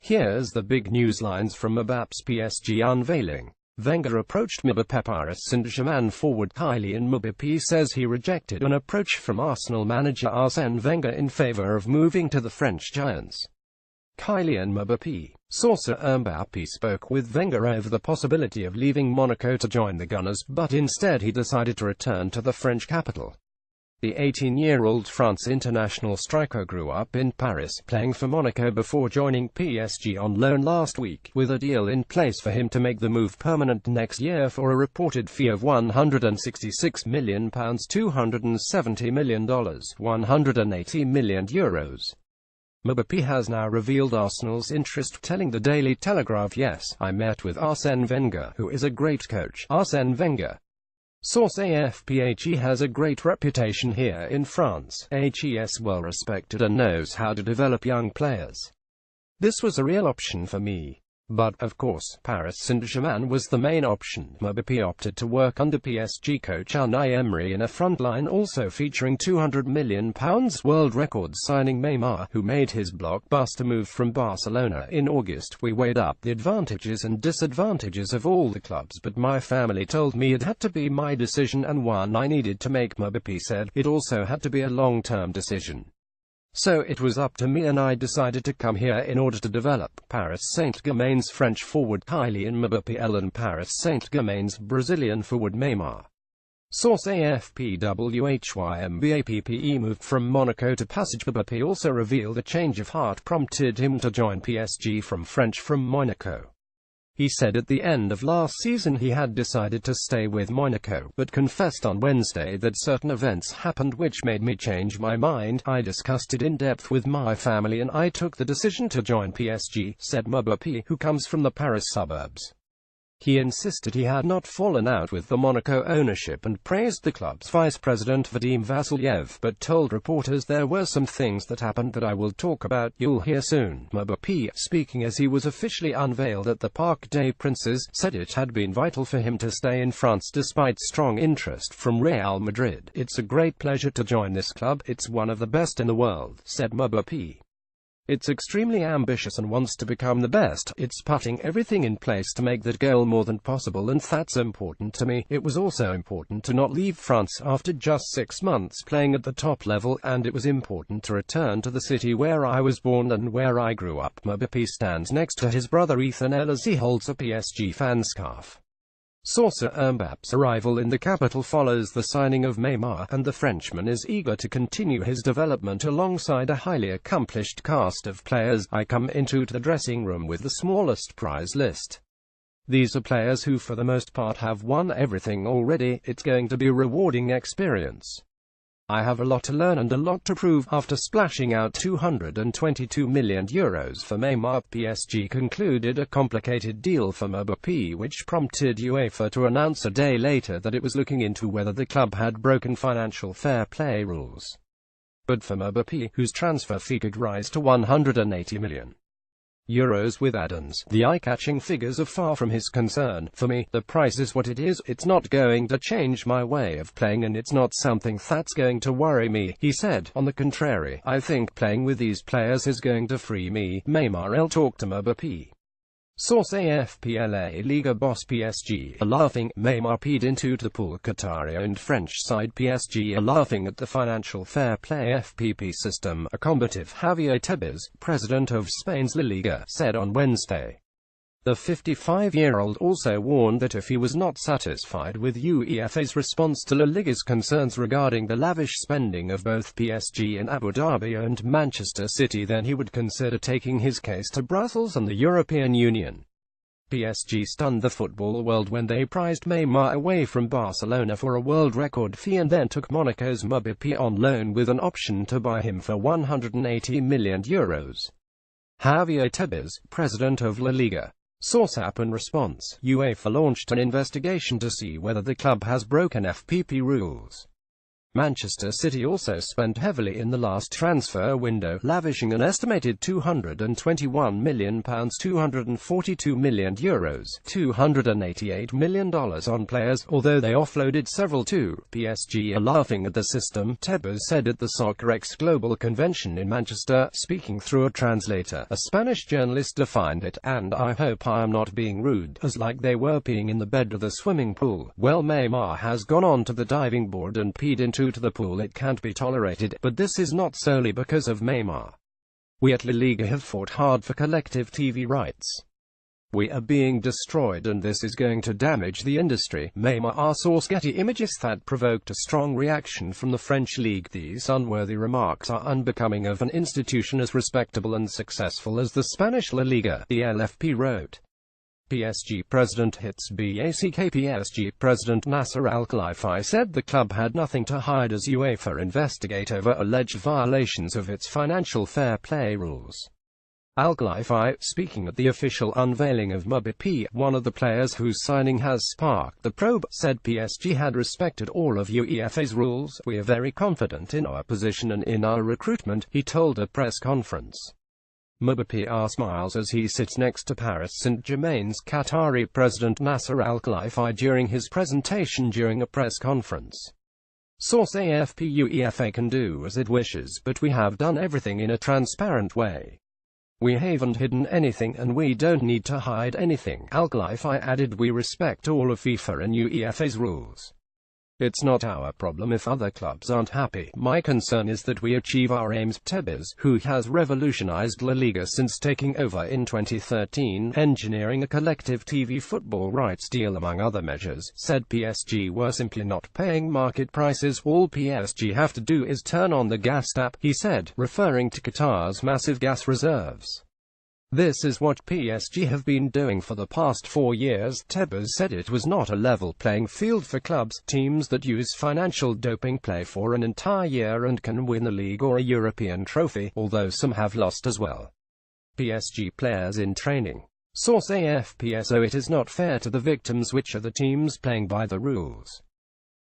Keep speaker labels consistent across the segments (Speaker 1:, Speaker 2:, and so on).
Speaker 1: Here's the big news lines from Mbappe's PSG unveiling. Wenger approached mbappe. Paris Saint-Germain forward Kylian Mbappe says he rejected an approach from Arsenal manager Arsene Wenger in favour of moving to the French Giants. Kylian Mbappe. Source: Mbappe spoke with Wenger over the possibility of leaving Monaco to join the Gunners, but instead he decided to return to the French capital. The 18-year-old France international striker grew up in Paris, playing for Monaco before joining PSG on loan last week, with a deal in place for him to make the move permanent next year for a reported fee of £166 million, $270 million, €180 million. Mbappe has now revealed Arsenal's interest, telling the Daily Telegraph, "Yes, I met with Arsene Wenger, who is a great coach." Arsene Wenger. Source: AFP. He has a great reputation here in France. He is well respected and knows how to develop young players. This was a real option for me. But, of course, Paris Saint-Germain was the main option. Mbappe opted to work under PSG coach Unai Emery in a front line also featuring £200 million world record signing Neymar, who made his blockbuster move from Barcelona in August. We weighed up the advantages and disadvantages of all the clubs, but my family told me it had to be my decision and one I needed to make. Mbappe said it also had to be a long-term decision. So it was up to me and I decided to come here in order to develop. Paris Saint-Germain's French forward Kylian Mbappe and Paris Saint-Germain's Brazilian forward Neymar. Source: AFP. Mbappe moved from Monaco to Passage. Mbappe also revealed a change of heart prompted him to join PSG from Monaco. He said at the end of last season he had decided to stay with Monaco, but confessed on Wednesday that certain events happened which made me change my mind. "I discussed it in depth with my family and I took the decision to join PSG," said Mbappe, who comes from the Paris suburbs. He insisted he had not fallen out with the Monaco ownership and praised the club's vice president Vadim Vasilyev, but told reporters there were some things that happened that I will talk about, you'll hear soon. Mbappe, speaking as he was officially unveiled at the Parc des Princes, said it had been vital for him to stay in France despite strong interest from Real Madrid. "It's a great pleasure to join this club, it's one of the best in the world," said Mbappe. "It's extremely ambitious and wants to become the best. It's putting everything in place to make that goal more than possible, and that's important to me. It was also important to not leave France after just 6 months playing at the top level, and it was important to return to the city where I was born and where I grew up." Mbappe stands next to his brother Ethan as he holds a PSG fan scarf. Source: Mbappe's arrival in the capital follows the signing of Neymar, and the Frenchman is eager to continue his development alongside a highly accomplished cast of players. "I come into the dressing room with the smallest prize list. These are players who for the most part have won everything already. It's going to be a rewarding experience. I have a lot to learn and a lot to prove." After splashing out €222 million for Neymar, PSG concluded a complicated deal for Mbappe, which prompted UEFA to announce a day later that it was looking into whether the club had broken financial fair play rules. But for Mbappe, whose transfer fee could rise to €180 million with add-ons, the eye-catching figures are far from his concern. "For me, the price is what it is. It's not going to change my way of playing and it's not something that's going to worry me," he said. "On the contrary, I think playing with these players is going to free me." Neymar talked to Mbappe. Source: AFP. La Liga boss PSG are laughing. Neymar peed into the pool. Qatari-owned French side PSG are laughing at the financial fair play FPP system, a combative Javier Tebas, president of Spain's La Liga, said on Wednesday. The 55-year-old also warned that if he was not satisfied with UEFA's response to La Liga's concerns regarding the lavish spending of both PSG and Abu Dhabi and Manchester City, then he would consider taking his case to Brussels and the European Union. PSG stunned the football world when they prized Neymar away from Barcelona for a world record fee and then took Monaco's Mbappe on loan with an option to buy him for €180 million. Javier Tebas, president of La Liga. Source: app in response, UEFA launched an investigation to see whether the club has broken FPP rules. Manchester City also spent heavily in the last transfer window, lavishing an estimated £221 million, €242 million, $288 million on players, although they offloaded several too. PSG are laughing at the system, Tebas said at the SoccerX Global Convention in Manchester, speaking through a translator. A Spanish journalist defined it, and I hope I am not being rude, as like they were peeing in the bed of the swimming pool. Well, Neymar has gone on to the diving board and peed into the pool. It can't be tolerated, but this is not solely because of Neymar. We at La Liga have fought hard for collective TV rights. We are being destroyed and this is going to damage the industry. Neymar source Getty Images. That provoked a strong reaction from the French league. These unworthy remarks are unbecoming of an institution as respectable and successful as the Spanish La Liga, the LFP wrote. PSG president hits back. PSG president Nasser al-Khelaifi said the club had nothing to hide as UEFA investigate over alleged violations of its financial fair play rules. Al-Khelaifi, speaking at the official unveiling of mbappe, one of the players whose signing has sparked the probe, said PSG had respected all of UEFA's rules. We are very confident in our position and in our recruitment, he told a press conference. Mbappe smiles as he sits next to Paris Saint-Germain's Qatari president Nasser al-Khelaifi during his presentation during a press conference. Source AFP: UEFA can do as it wishes, but we have done everything in a transparent way. We haven't hidden anything and we don't need to hide anything. Al-Khelaifi added, we respect all of FIFA and UEFA's rules. It's not our problem if other clubs aren't happy. My concern is that we achieve our aims. Tebas, who has revolutionized La Liga since taking over in 2013, engineering a collective TV football rights deal among other measures, said PSG were simply not paying market prices. All PSG have to do is turn on the gas tap, he said, referring to Qatar's massive gas reserves. This is what PSG have been doing for the past 4 years. Tebas said it was not a level playing field for clubs. Teams that use financial doping play for an entire year and can win a league or a European trophy, although some have lost as well. PSG players in training. Source AFP: so it is not fair to the victims, which are the teams playing by the rules.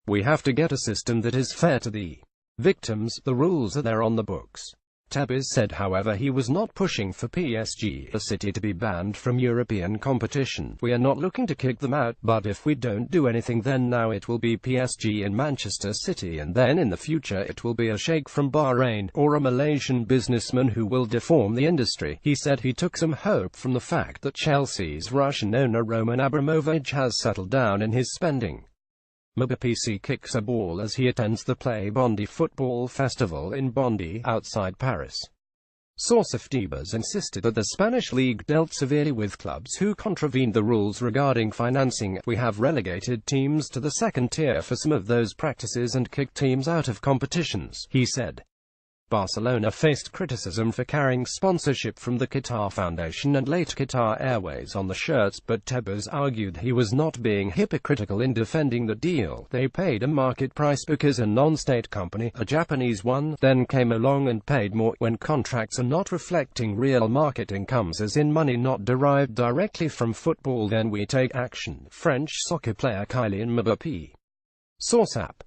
Speaker 1: We have to get a system that is fair to the victims. The rules are there on the books. Tebas said, however, he was not pushing for PSG, the city, to be banned from European competition. We are not looking to kick them out, but if we don't do anything, then now it will be PSG in Manchester City, and then in the future it will be a sheikh from Bahrain, or a Malaysian businessman who will deform the industry. He said he took some hope from the fact that Chelsea's Russian owner Roman Abramovich has settled down in his spending. Mbappe kicks a ball as he attends the Play Bondy football festival in Bondy, outside Paris. Source of Tebas insisted that the Spanish league dealt severely with clubs who contravened the rules regarding financing. We have relegated teams to the second tier for some of those practices and kicked teams out of competitions, he said. Barcelona faced criticism for carrying sponsorship from the Qatar Foundation and late Qatar Airways on the shirts, but Tebas argued he was not being hypocritical in defending the deal. They paid a market price because a non-state company, a Japanese one, then came along and paid more. When contracts are not reflecting real market incomes, as in money not derived directly from football, then we take action. French soccer player Kylian Mbappe. Source app.